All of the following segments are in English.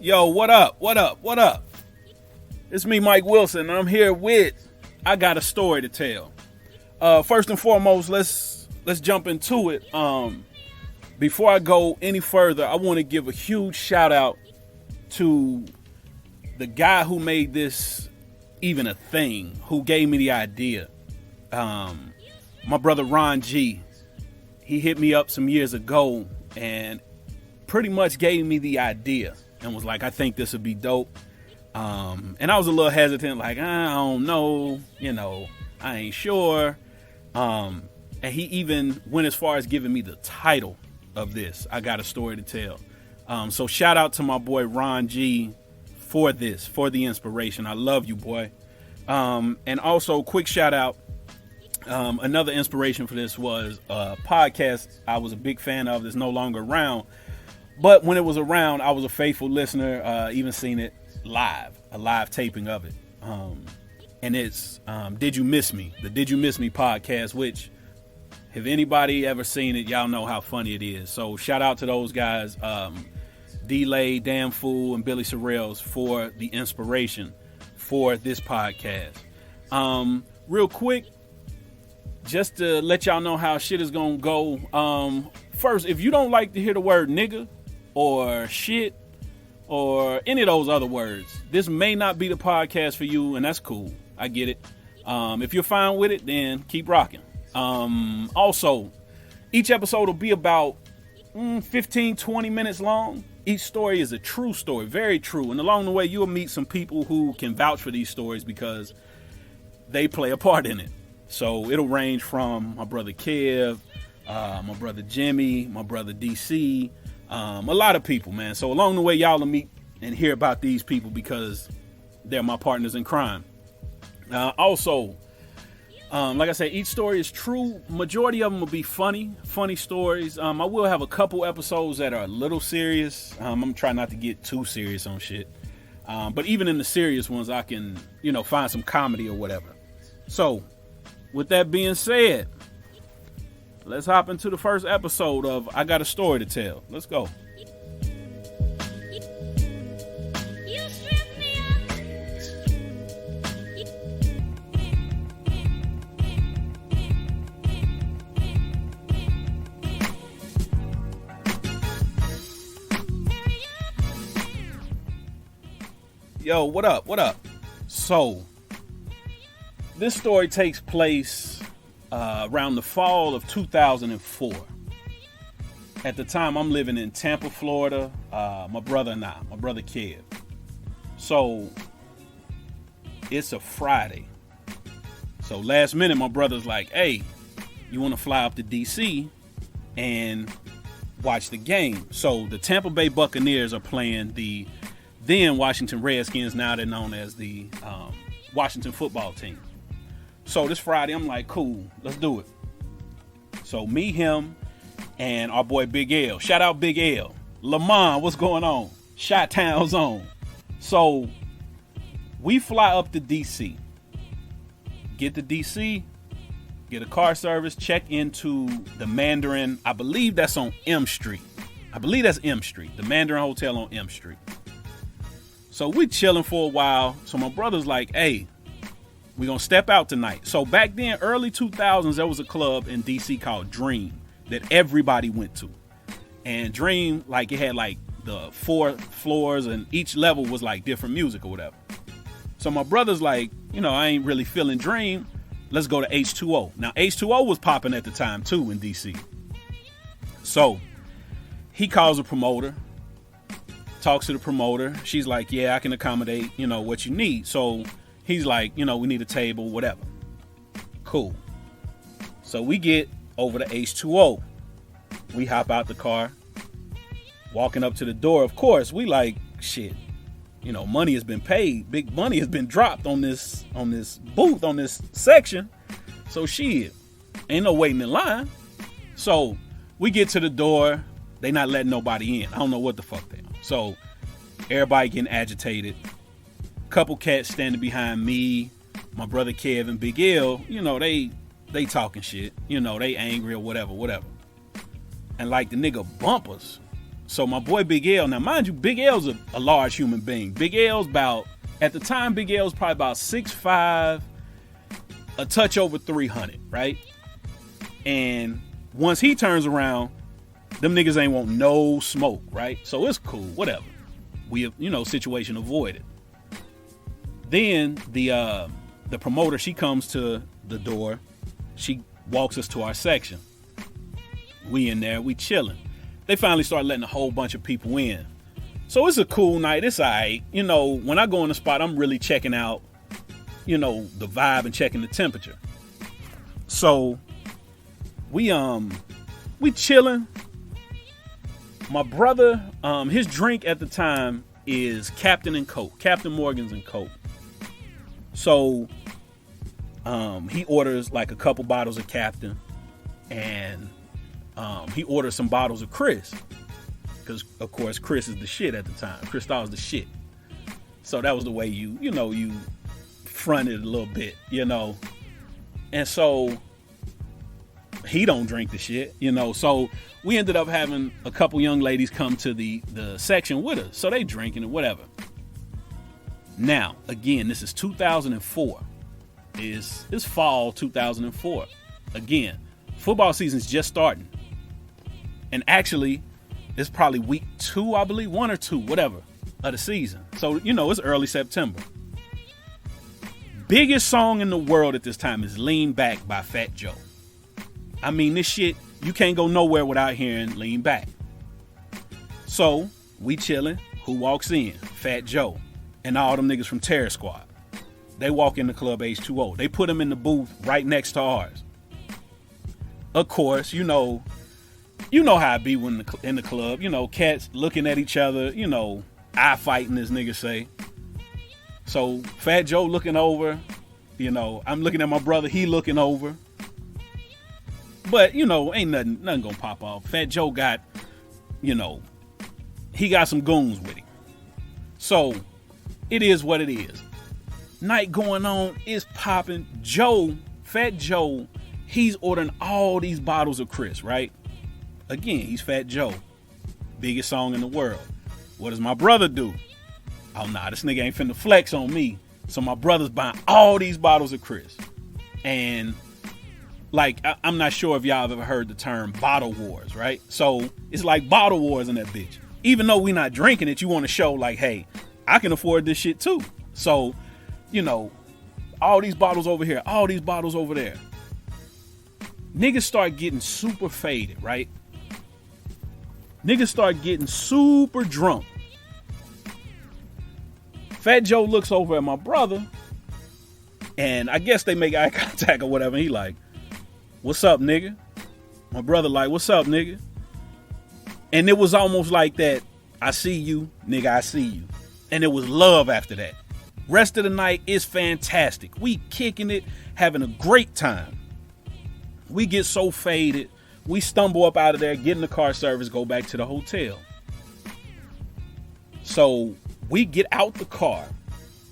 Yo, what up? What up? What up? It's me, Mike Wilson. I'm here with I Got a Story to Tell. First and foremost, let's jump into it. Before I go any further, I want to give a huge shout out to the guy who made this even a thing, who gave me the idea. My brother Ron G. He hit me up some years ago and pretty much gave me the idea and was like, I think this would be dope. And I was a little hesitant, like, I don't know, I ain't sure. And he even went as far as giving me the title of this. I Got a Story to Tell. So shout out to my boy Ron G for this, for the inspiration. I love you, boy. And also quick shout out. Another inspiration for this was a podcast I was a big fan of that's no longer around. But when it was around, I was a faithful listener, even seen it live, a live taping of it. And it's Did You Miss Me? The Did You Miss Me podcast, which if anybody ever seen it, y'all know how funny it is. So shout out to those guys, D-Lay, Damn Fool, and Billy Sorrells for the inspiration for this podcast. Real quick, just to let y'all know how shit is gonna go. First, if you don't like to hear the word nigga or shit or any of those other words, this may not be the podcast for you, and that's cool. I get it. If you're fine with it, then keep rocking. Also, each episode will be about 15, 20 minutes long. Each story is a true story, very true. And along the way, you'll meet some people who can vouch for these stories because they play a part in it. So it'll range from my brother Kev, my brother Jimmy, my brother DC, a lot of people, man. So along the way, y'all will meet and hear about these people because they're my partners in crime. Also, like I said, each story is true. Majority of them will be funny stories. I will have a couple episodes that are a little serious. I'm trying not to get too serious on shit. But even in the serious ones, I can, find some comedy or whatever. So, with that being said, let's hop into the first episode of I Got a Story to Tell. Let's go. Yo, what up? What up? So, this story takes place around the fall of 2004. At the time, I'm living in Tampa, Florida. My brother Kev. So, it's a Friday. So, last minute, my brother's like, hey, you want to fly up to D.C. and watch the game? So, the Tampa Bay Buccaneers are playing the then Washington Redskins. Now they're known as the Washington football team. So this Friday, I'm like, cool, let's do it. So me, him, and our boy Big L. Shout out Big L. Lamont, what's going on? Chi-Town zone. So we fly up to D.C. Get to D.C., get a car service, check into the Mandarin. I believe that's on M Street. The Mandarin Hotel on M Street. So we chilling for a while. So my brother's like, hey, we gonna step out tonight. So back then, early 2000s, there was a club in DC called Dream that everybody went to. And Dream, it had the 4 floors and each level was different music or whatever. So my brother's like, I ain't really feeling Dream. Let's go to H2O. Now H2O was popping at the time too in DC. So he calls a promoter. Talks to the promoter. She's like, yeah, I can accommodate, what you need. So he's like, we need a table, whatever. Cool. So we get over to H2O. We hop out the car. Walking up to the door, of course, we like, shit. Money has been paid. Big money has been dropped on this booth, on this section. So shit, ain't no waiting in line. So we get to the door. They not letting nobody in. I don't know what the fuck they are. So everybody getting agitated. Couple cats standing behind me, my brother Kev and Big L. They talking shit. They angry or whatever. And the nigga bump us. So my boy Big L, now mind you, Big L's a large human being. Big L's at the time, Big L's probably about 6'5", a touch over 300, right? And once he turns around, them niggas ain't want no smoke, right? So it's cool, whatever. We, situation avoided. Then the promoter, she comes to the door. She walks us to our section. We in there, we chilling. They finally start letting a whole bunch of people in. So it's a cool night. It's all right. When I go in the spot, I'm really checking out, the vibe and checking the temperature. So we chilling. My brother, his drink at the time is Captain Morgan's and Coke. So he orders like a couple bottles of Captain, and he orders some bottles of Chris, because of course Chris is the shit at the time. Cristal's the shit. So that was the way you fronted a little bit, and so he don't drink the shit, so we ended up having a couple young ladies come to the section with us, so they drinking and whatever. Now again, this is 2004. It's fall 2004. Again, football season's just starting. And actually, it's probably week 2, I believe, 1 or 2, whatever, of the season. So, it's early September. Biggest song in the world at this time is Lean Back by Fat Joe. I mean, this shit, you can't go nowhere without hearing Lean Back. So, we chilling. Who walks in? Fat Joe. And all them niggas from Terror Squad. They walk in the club H2O. They put them in the booth right next to ours. Of course, you know how it be when in the club, cats looking at each other, eye fighting, as niggas say. So Fat Joe looking over, I'm looking at my brother, he looking over. But, ain't nothing gonna pop off. Fat Joe got, he got some goons with him. So it is what it is. Night going on, it's popping. Fat Joe, he's ordering all these bottles of Chris, right? Again, he's Fat Joe. Biggest song in the world. What does my brother do? Oh, nah, this nigga ain't finna flex on me. So my brother's buying all these bottles of Chris. And, I'm not sure if y'all have ever heard the term bottle wars, right? So it's like bottle wars in that bitch. Even though we not drinking it, you want to show hey, I can afford this shit too. So, all these bottles over here, all these bottles over there. Niggas start getting super faded, right? Niggas start getting super drunk. Fat Joe looks over at my brother, and I guess they make eye contact or whatever. And he like, "What's up, nigga?" My brother like, "What's up, nigga?" And it was almost like that. I see you, nigga, I see you. And it was love after that. Rest of the night is fantastic. We kicking it, having a great time. We get so faded. We stumble up out of there, get in the car service, go back to the hotel. So we get out the car,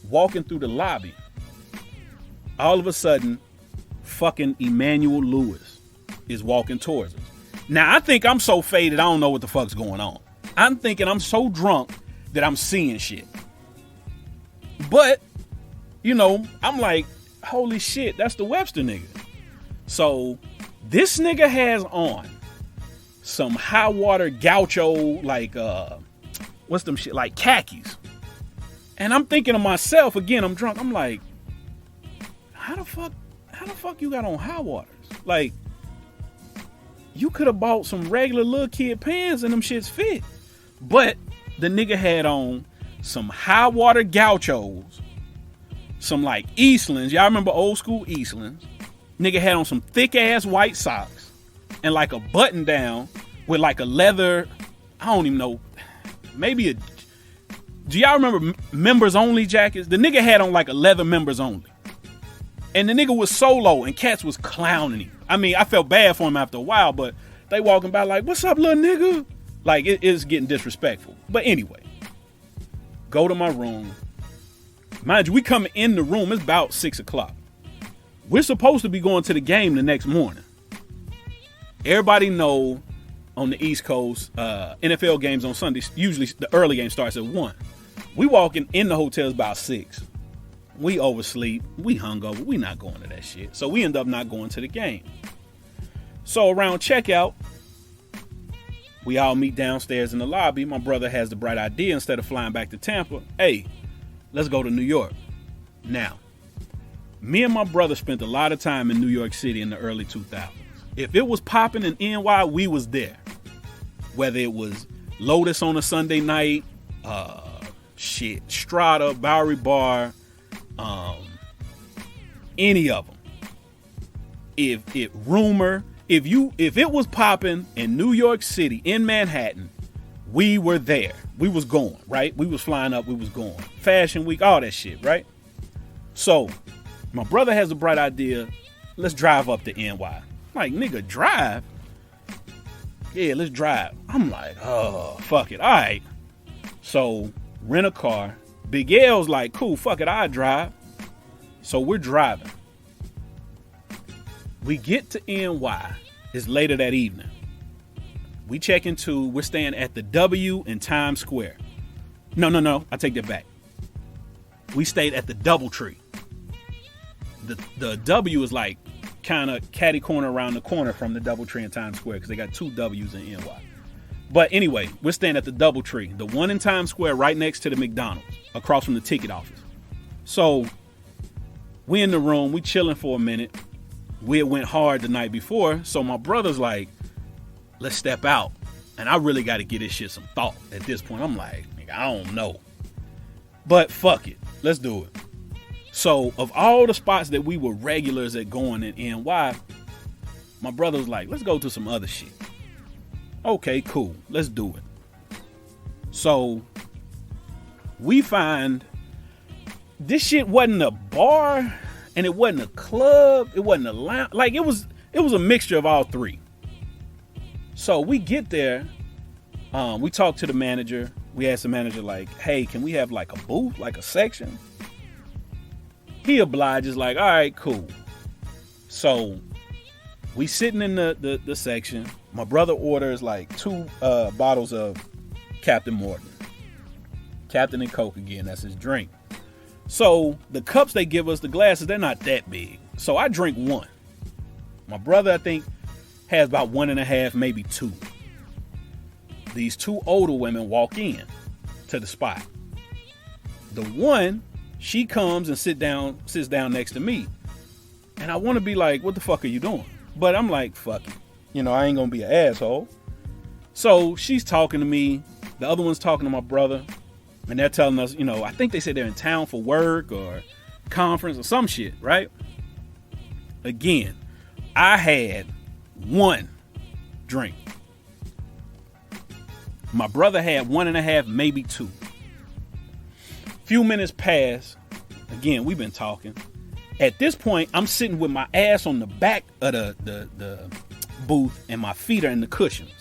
walking through the lobby. All of a sudden, fucking Emmanuel Lewis is walking towards us. Now, I think I'm so faded, I don't know what the fuck's going on. I'm thinking I'm so drunk that I'm seeing shit. But, I'm like, holy shit, that's the Webster nigga. So this nigga has on some high water gaucho, what's them shit, like khakis. And I'm thinking to myself, again, I'm drunk. I'm like, how the fuck you got on high waters? Like, you could have bought some regular little kid pants and them shits fit. But the nigga had on some high water gauchos, some Eastlands. Y'all remember old school Eastlands? Nigga had on some thick ass white socks and a button down with a leather, I don't even know, maybe do y'all remember members only jackets? The nigga had on a leather members only. And the nigga was solo and cats was clowning him. I mean, I felt bad for him after a while, but they walking by what's up, little nigga? It's getting disrespectful. But anyway, go to my room. Mind you, we come in the room, it's about 6 o'clock. We're supposed to be going to the game the next morning. Everybody know on the East Coast. NFL games on Sundays, usually the early game starts at 1. We walking in the hotels about 6. We oversleep. We hungover. We not going to that shit. So we end up not going to the game. So around checkout, we all meet downstairs in the lobby. My brother has the bright idea, instead of flying back to Tampa, hey, let's go to New York. Now, me and my brother spent a lot of time in New York City in the early 2000s. If it was popping in NY, we was there. Whether it was Lotus on a Sunday night, Strata, Bowery Bar, any of them. If it was popping in New York City, in Manhattan, we were there. We was going, right? We was flying up, we was going. Fashion Week, all that shit, right? So, my brother has a bright idea. Let's drive up to NY. Like, nigga, drive? Yeah, let's drive. I'm like, oh, fuck it. All right. So, rent a car. Big L's like, cool, fuck it, I drive. So, we're driving. We get to NY. It's later that evening. We check into, we're staying at the W in Times Square. No, I take that back. We stayed at the Doubletree. The W is like kind of catty corner around the corner from the Doubletree in Times Square, because they got 2 W's in NY. But anyway, we're staying at the Doubletree, the one in Times Square right next to the McDonald's, across from the ticket office. So we in the room, we chilling for a minute. We had went hard the night before, so my brother's like, let's step out. And I really got to give this shit some thought at this point. I'm like, nigga, I don't know. But fuck it, let's do it. So of all the spots that we were regulars at going in NY, my brother was like, let's go to some other shit. Okay, cool, let's do it. So we find this shit wasn't a bar, and it wasn't a club, it wasn't a lounge. Like, it was a mixture of all three. So we get there, we talk to the manager. We asked the manager, like, hey, can we have like a booth, like a section? He obliges, like, all right, cool. So we sitting in the section. My brother orders like 2 bottles of Captain Morgan. Captain and Coke again, that's his drink. So the cups they give us, the glasses, they're not that big. So I drink 1. My brother, I think, has about 1.5, maybe 2. These 2 older women walk in to the spot. The one, she comes and sits down next to me. And I want to be like, what the fuck are you doing? But I'm like, fuck it. You know, I ain't going to be an asshole. So she's talking to me. The other one's talking to my brother. And they're telling us, you know, I think they said they're in town for work or conference or some shit, right? Again, I had 1 drink. My brother had 1.5, maybe 2. Few minutes pass. Again, we've been talking. At this point, I'm sitting with my ass on the back of the booth and my feet are in the cushions.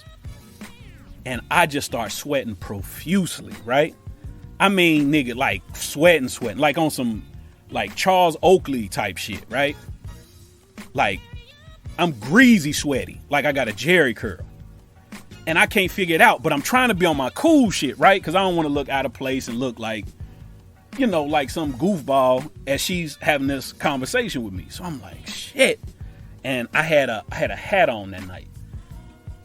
And I just start sweating profusely, right? I mean, nigga, like sweating, like on some like Charles Oakley type shit, right? Like I'm greasy sweaty, like I got a Jerry curl. And I can't figure it out, but I'm trying to be on my cool shit, right? Because I don't want to look out of place and look like, you know, like some goofball as she's having this conversation with me. So I'm like, shit. And I had a hat on that night.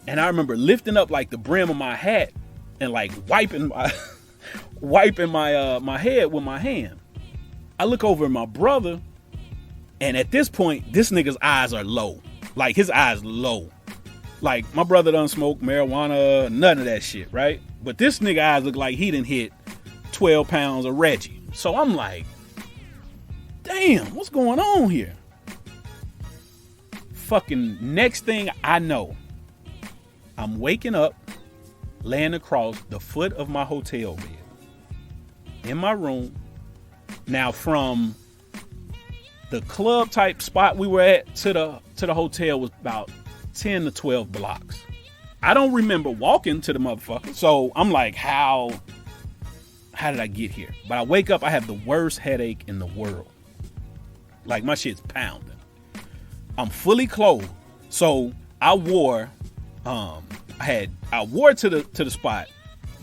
And I remember lifting up like the brim of my hat and like wiping my head with my hand. I look over at my brother, and at this point, this nigga's eyes are low. Like his eyes low. Like my brother done smoke marijuana, none of that shit, right? But this nigga eyes look like he done hit 12 pounds of Reggie. So I'm like, damn, what's going on here? Fucking next thing I know, I'm waking up, laying across the foot of my hotel bed in my room. Now from the club type spot we were at to the hotel was about 10 to 12 blocks. I don't remember walking to the motherfucker. So I'm like, how did I get here? But I wake up, I have the worst headache in the world. Like my shit's pounding. I'm fully clothed. So I wore I wore to the spot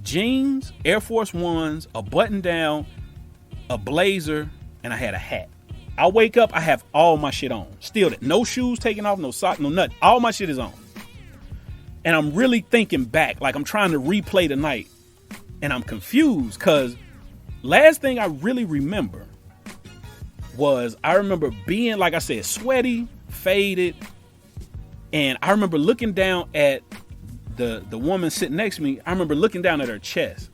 jeans, Air Force Ones, a button down, a blazer, and I had a hat. I wake up, I have all my shit on. Still, no shoes taken off, no socks, no nothing. All my shit is on. And I'm really thinking back, like I'm trying to replay the night. And I'm confused because last thing I really remember was I remember being, like I said, sweaty, faded. And I remember looking down at the woman sitting next to me. I remember looking down at her chest.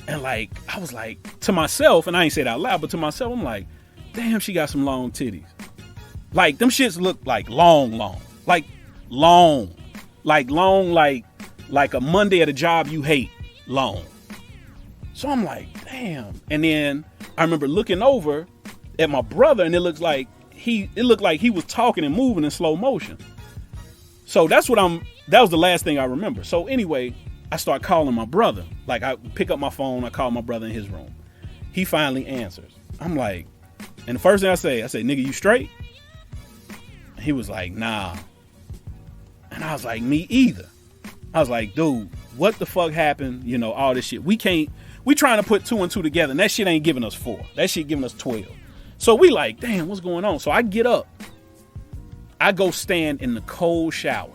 And like, I was like, to myself, and I ain't say it out loud, but to myself, I'm like, damn, she got some long titties. Like, them shits look like long. Like, long. Like, long, like a Monday at a job you hate. Long. So I'm like, damn. And then I remember looking over at my brother, and it looked like he was talking and moving in slow motion. So that was the last thing I remember. So anyway, I start calling my brother. Like, I pick up my phone, I call my brother in his room. He finally answers. I'm like, and the first thing I say, nigga, you straight? He was like, nah. And I was like, me either. I was like, dude, what the fuck happened? You know, all this shit. We trying to put 2 and 2 together, and that shit ain't giving us 4. That shit giving us 12. So we like, damn, what's going on? So I get up. I go stand in the cold shower.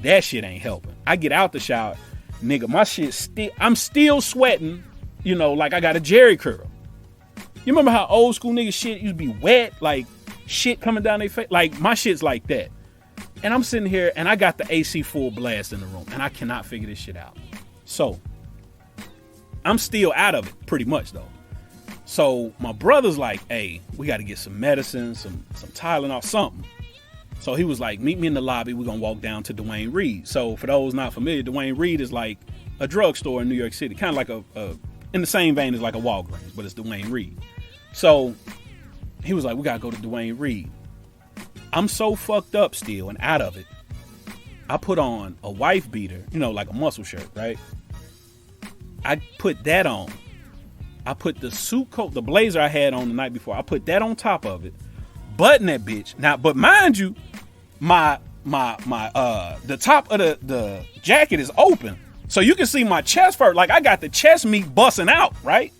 That shit ain't helping. I get out the shower. Nigga, my shit I'm still sweating, you know, like I got a Jerry curl. You remember how old school nigga shit used to be wet? Like shit coming down their face? Like my shit's like that. And I'm sitting here and I got the AC full blast in the room and I cannot figure this shit out. So I'm still out of it pretty much though. So my brother's like, hey, we got to get some medicine, some Tylenol, something. So he was like, meet me in the lobby. We're going to walk down to Dwayne Reed. So for those not familiar, Dwayne Reed is like a drugstore in New York City. Kind of like in the same vein as like a Walgreens, but it's Dwayne Reed. So he was like, we got to go to Dwayne Reed. I'm so fucked up still and out of it. I put on a wife beater, you know, like a muscle shirt, right? I put that on. I put the suit coat, the blazer I had on the night before. I put that on top of it. Button that bitch. Now, but mind you, the top of the jacket is open. So you can see my chest first. Like I got the chest meat busting out, right?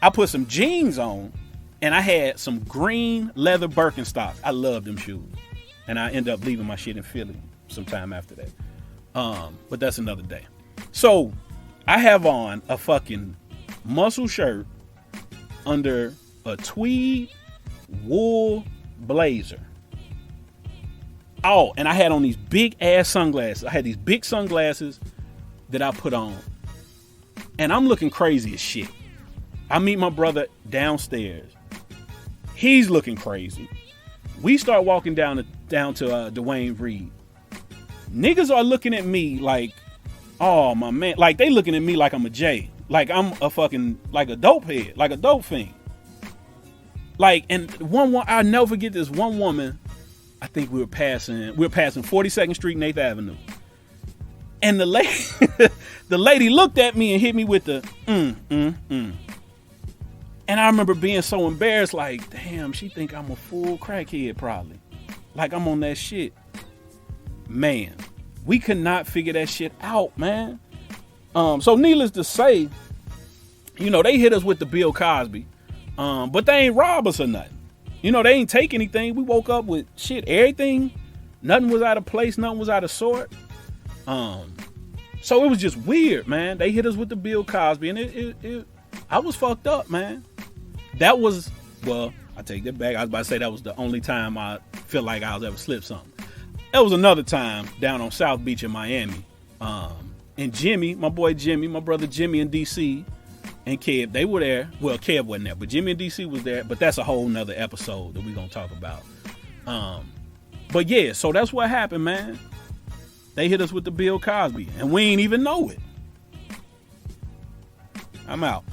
I put some jeans on and I had some green leather Birkenstocks. I love them shoes. And I end up leaving my shit in Philly sometime after that. But that's another day. So I have on a fucking muscle shirt under a tweed wool blazer. Oh, and I had on these big ass sunglasses. I had these big sunglasses that I put on. And I'm looking crazy as shit. I meet my brother downstairs. He's looking crazy. We start walking down to Dwayne Reed. Niggas are looking at me like, oh my man. Like they looking at me like I'm a J. Like I'm a fucking, like a dope head. Like a dope fiend. Like, and I'll never forget this one woman. I think we were passing 42nd Street and 8th Avenue. And the lady looked at me and hit me with the, And I remember being so embarrassed, like, damn, she think I'm a full crackhead probably. Like I'm on that shit. Man, we could not figure that shit out, man. So needless to say, you know, they hit us with the Bill Cosby. But they ain't rob us or nothing. You know, they ain't take anything. We woke up with shit, everything. Nothing was out of place. Nothing was out of sort. So it was just weird, man. They hit us with the Bill Cosby, and I was fucked up, man. That was, well, I take that back. I was about to say that was the only time I feel like I was ever slipped something. That was another time down on South Beach in Miami. And Jimmy, my boy Jimmy, my brother Jimmy in DC, and Kev, they were there. Well, Kev wasn't there, but Jimmy and DC was there. But that's a whole nother episode that we're going to talk about. But yeah, so that's what happened, man. They hit us with the Bill Cosby, and we ain't even know it. I'm out.